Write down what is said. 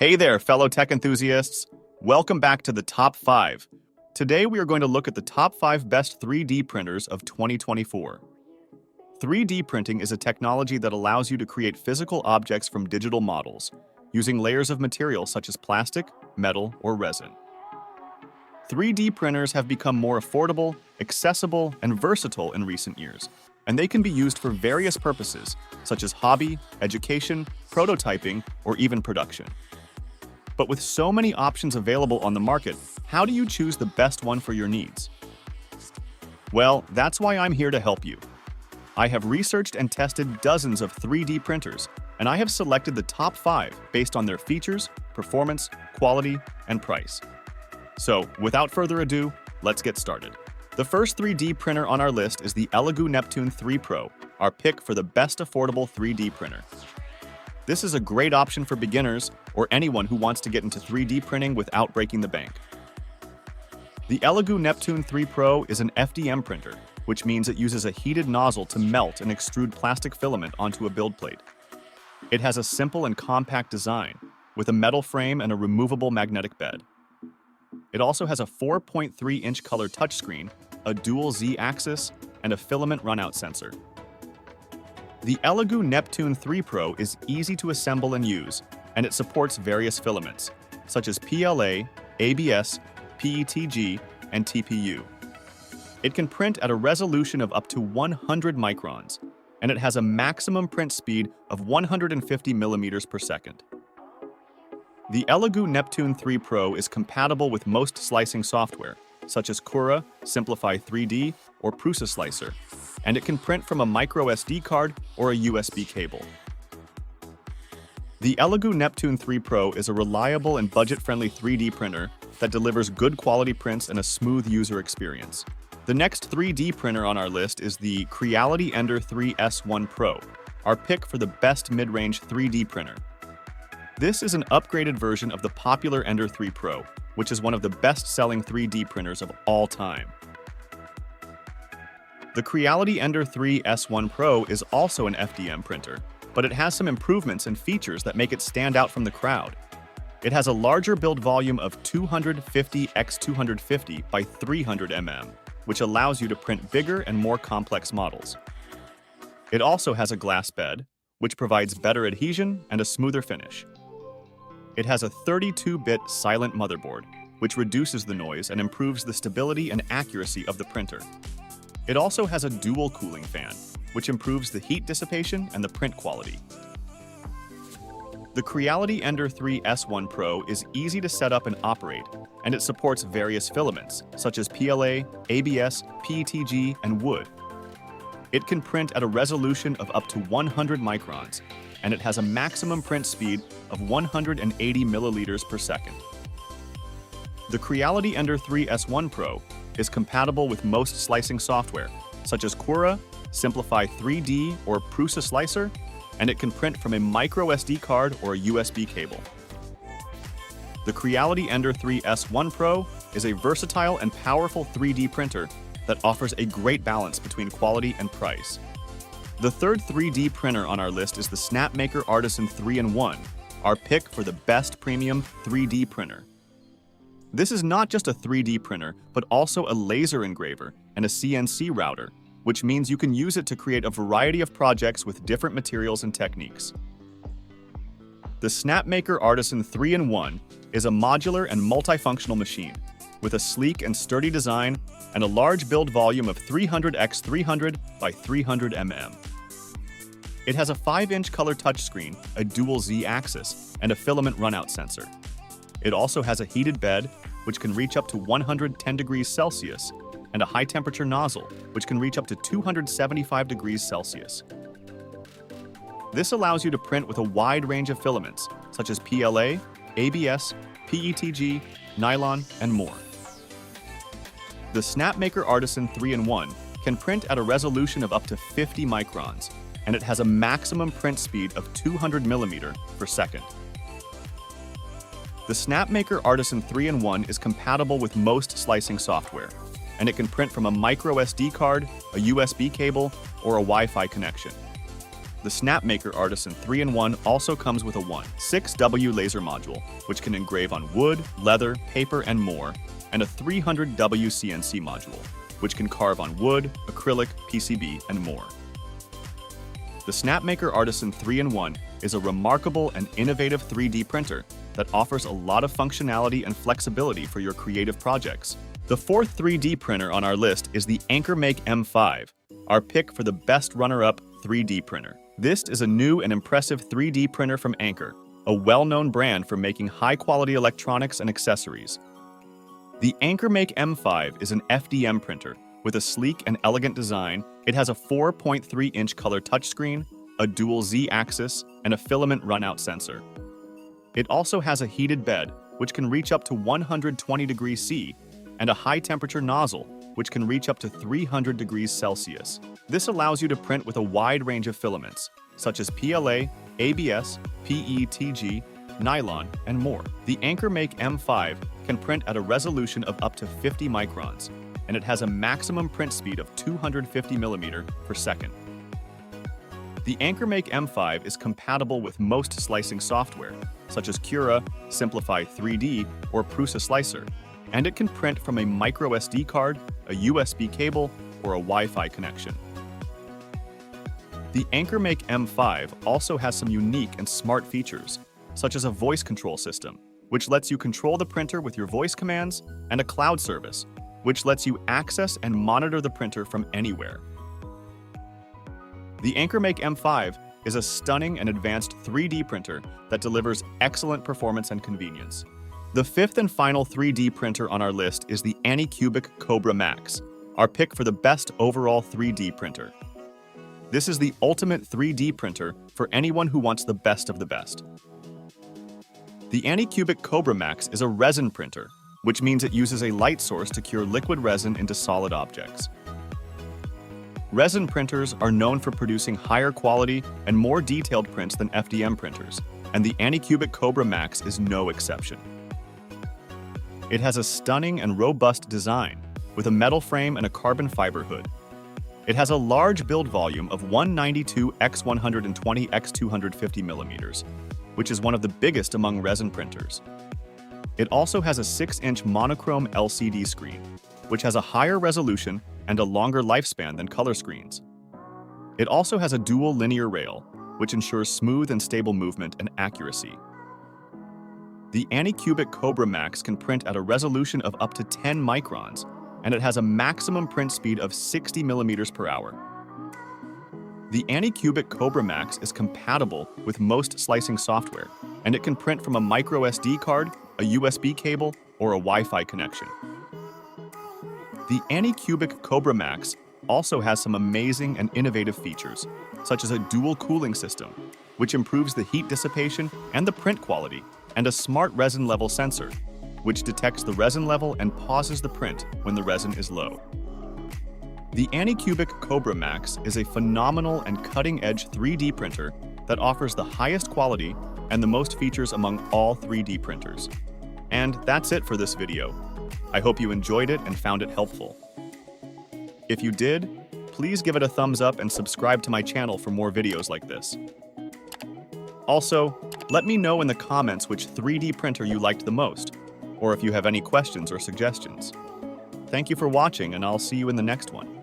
Hey there, fellow tech enthusiasts. Welcome back to the Top 5. Today we are going to look at the top 5 best 3D printers of 2024. 3D printing is a technology that allows you to create physical objects from digital models, using layers of material such as plastic, metal, or resin. 3D printers have become more affordable, accessible, and versatile in recent years, and they can be used for various purposes, such as hobby, education, prototyping, or even production. But with so many options available on the market, how do you choose the best one for your needs? Well, that's why I'm here to help you. I have researched and tested dozens of 3D printers, and I have selected the top 5 based on their features, performance, quality, and price. So, without further ado, let's get started. The first 3D printer on our list is the Elegoo Neptune 3 Pro, our pick for the best affordable 3D printer. This is a great option for beginners or anyone who wants to get into 3D printing without breaking the bank. The Elegoo Neptune 3 Pro is an FDM printer, which means it uses a heated nozzle to melt and extrude plastic filament onto a build plate. It has a simple and compact design, with a metal frame and a removable magnetic bed. It also has a 4.3-inch color touchscreen, a dual Z-axis, and a filament runout sensor. The Elegoo Neptune 3 Pro is easy to assemble and use, and it supports various filaments, such as PLA, ABS, PETG, and TPU. It can print at a resolution of up to 100 microns, and it has a maximum print speed of 150 millimeters per second. The Elegoo Neptune 3 Pro is compatible with most slicing software, such as Cura, Simplify 3D, or Prusa Slicer, and it can print from a micro SD card or a USB cable. The Elegoo Neptune 3 Pro is a reliable and budget-friendly 3D printer that delivers good quality prints and a smooth user experience. The next 3D printer on our list is the Creality Ender 3 S1 Pro, our pick for the best mid-range 3D printer. This is an upgraded version of the popular Ender 3 Pro, which is one of the best-selling 3D printers of all time. The Creality Ender 3 S1 Pro is also an FDM printer, but it has some improvements and features that make it stand out from the crowd. It has a larger build volume of 250 x 250 by 300 mm, which allows you to print bigger and more complex models. It also has a glass bed, which provides better adhesion and a smoother finish. It has a 32-bit silent motherboard, which reduces the noise and improves the stability and accuracy of the printer. It also has a dual cooling fan, which improves the heat dissipation and the print quality. The Creality Ender 3 S1 Pro is easy to set up and operate, and it supports various filaments, such as PLA, ABS, PETG, and wood. It can print at a resolution of up to 100 microns, and it has a maximum print speed of 180 milliliters per second. The Creality Ender 3 S1 Pro is compatible with most slicing software, such as Cura, Simplify 3D, or Prusa Slicer, and it can print from a micro SD card or a USB cable. The Creality Ender 3 S1 Pro is a versatile and powerful 3D printer that offers a great balance between quality and price. The third 3D printer on our list is the Snapmaker Artisan 3-in-1, our pick for the best premium 3D printer. This is not just a 3D printer, but also a laser engraver and a CNC router, which means you can use it to create a variety of projects with different materials and techniques. The Snapmaker Artisan 3-in-1 is a modular and multifunctional machine, with a sleek and sturdy design and a large build volume of 300 x 300 by 300 mm. It has a 5-inch color touchscreen, a dual Z-axis, and a filament runout sensor. It also has a heated bed, which can reach up to 110 degrees Celsius, and a high-temperature nozzle, which can reach up to 275 degrees Celsius. This allows you to print with a wide range of filaments, such as PLA, ABS, PETG, nylon, and more. The Snapmaker Artisan 3-in-1 can print at a resolution of up to 50 microns, and it has a maximum print speed of 200 millimeters per second. The Snapmaker Artisan 3-in-1 is compatible with most slicing software, and it can print from a micro SD card, a USB cable, or a Wi-Fi connection. The Snapmaker Artisan 3-in-1 also comes with a 1.6W laser module, which can engrave on wood, leather, paper, and more, and a 300W CNC module, which can carve on wood, acrylic, PCB, and more. The Snapmaker Artisan 3-in-1 is a remarkable and innovative 3D printer that offers a lot of functionality and flexibility for your creative projects. The fourth 3D printer on our list is the AnkerMake M5, our pick for the best runner-up 3D printer. This is a new and impressive 3D printer from Anker, a well-known brand for making high-quality electronics and accessories. The AnkerMake M5 is an FDM printer with a sleek and elegant design. It has a 4.3-inch color touchscreen, a dual Z-axis, and a filament runout sensor. It also has a heated bed, which can reach up to 120 degrees C, and a high-temperature nozzle, which can reach up to 300 degrees Celsius. This allows you to print with a wide range of filaments, such as PLA, ABS, PETG, nylon, and more. The AnkerMake M5 can print at a resolution of up to 50 microns, and it has a maximum print speed of 250 millimeters per second. The AnkerMake M5 is compatible with most slicing software, such as Cura, Simplify 3D, or Prusa Slicer, and it can print from a micro SD card, a USB cable, or a Wi-Fi connection. The AnkerMake M5 also has some unique and smart features, such as a voice control system, which lets you control the printer with your voice commands, and a cloud service, which lets you access and monitor the printer from anywhere. The AnkerMake M5 is a stunning and advanced 3D printer that delivers excellent performance and convenience. The fifth and final 3D printer on our list is the Anycubic Cobra Max, our pick for the best overall 3D printer. This is the ultimate 3D printer for anyone who wants the best of the best. The Anycubic Cobra Max is a resin printer, which means it uses a light source to cure liquid resin into solid objects. Resin printers are known for producing higher quality and more detailed prints than FDM printers, and the Anycubic Cobra Max is no exception. It has a stunning and robust design, with a metal frame and a carbon fiber hood. It has a large build volume of 192 x 120 x 250 millimeters, which is one of the biggest among resin printers. It also has a 6-inch monochrome LCD screen, which has a higher resolution and a longer lifespan than color screens. It also has a dual linear rail, which ensures smooth and stable movement and accuracy. The Anycubic Cobra Max can print at a resolution of up to 10 microns, and it has a maximum print speed of 60 millimeters per hour. The Anycubic Cobra Max is compatible with most slicing software, and it can print from a micro SD card, a USB cable, or a Wi-Fi connection. The Anycubic Cobra Max also has some amazing and innovative features, such as a dual cooling system, which improves the heat dissipation and the print quality, and a smart resin level sensor, which detects the resin level and pauses the print when the resin is low. The Anycubic Cobra Max is a phenomenal and cutting-edge 3D printer that offers the highest quality and the most features among all 3D printers. And that's it for this video. I hope you enjoyed it and found it helpful. If you did, please give it a thumbs up and subscribe to my channel for more videos like this. Also, let me know in the comments which 3D printer you liked the most, or if you have any questions or suggestions. Thank you for watching, and I'll see you in the next one.